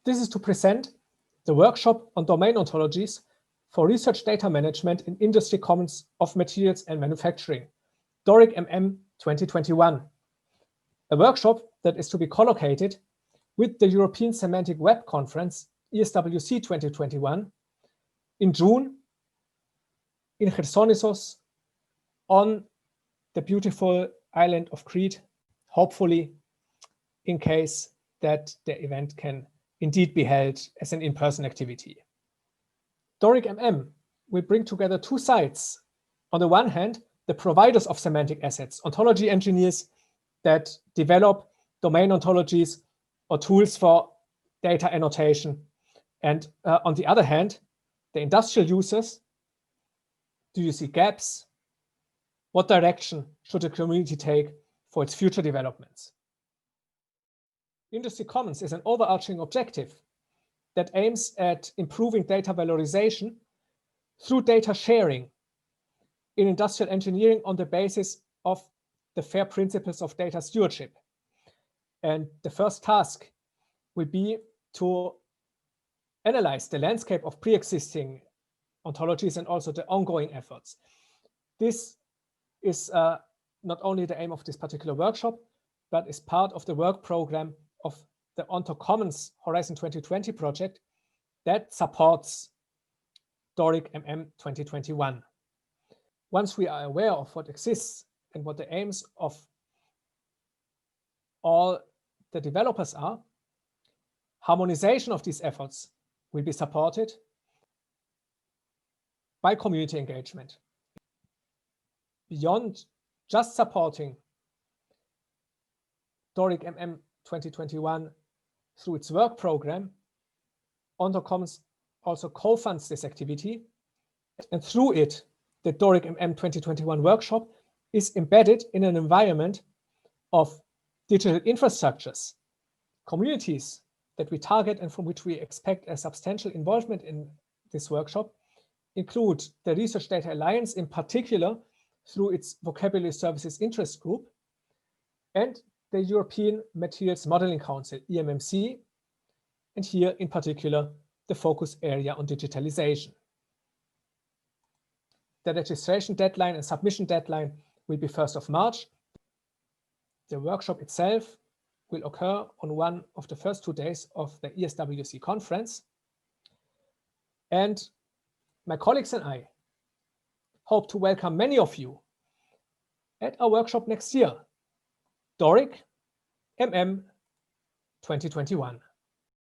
This is to present the workshop on domain ontologies for research data management in industry commons of materials and manufacturing, DORIC-MM 2021, a workshop that is to be collocated with the European Semantic Web Conference, ESWC 2021, in June in Chersonissos on the beautiful island of Crete, hopefully, in case that the event can indeed be held as an in-person activity. DORIC-MM will bring together two sides. On the one hand, the providers of semantic assets, ontology engineers that develop domain ontologies or tools for data annotation. And on the other hand, the industrial users. Do you see gaps? What direction should the community take for its future developments? Industry Commons is an overarching objective that aims at improving data valorization through data sharing in industrial engineering on the basis of the FAIR principles of data stewardship. And the first task will be to analyze the landscape of pre-existing ontologies and also the ongoing efforts. This is not only the aim of this particular workshop, but is part of the work program of the OntoCommons Horizon 2020 project that supports DORIC-MM 2021. Once we are aware of what exists and what the aims of all the developers are, harmonization of these efforts will be supported by community engagement. Beyond just supporting DORIC-MM 2021 through its work program, OntoCommons also co-funds this activity, and through it, the DORIC-MM 2021 workshop is embedded in an environment of digital infrastructures, communities that we target and from which we expect a substantial involvement in this workshop include the Research Data Alliance, in particular through its Vocabulary Services Interest Group, and the European Materials Modeling Council, EMMC, and here in particular the focus area on digitalization. The registration deadline and submission deadline will be 1st of March. The workshop itself will occur on one of the first 2 days of the ESWC conference. And my colleagues and I hope to welcome many of you at our workshop next year, DORIC-MM 2021.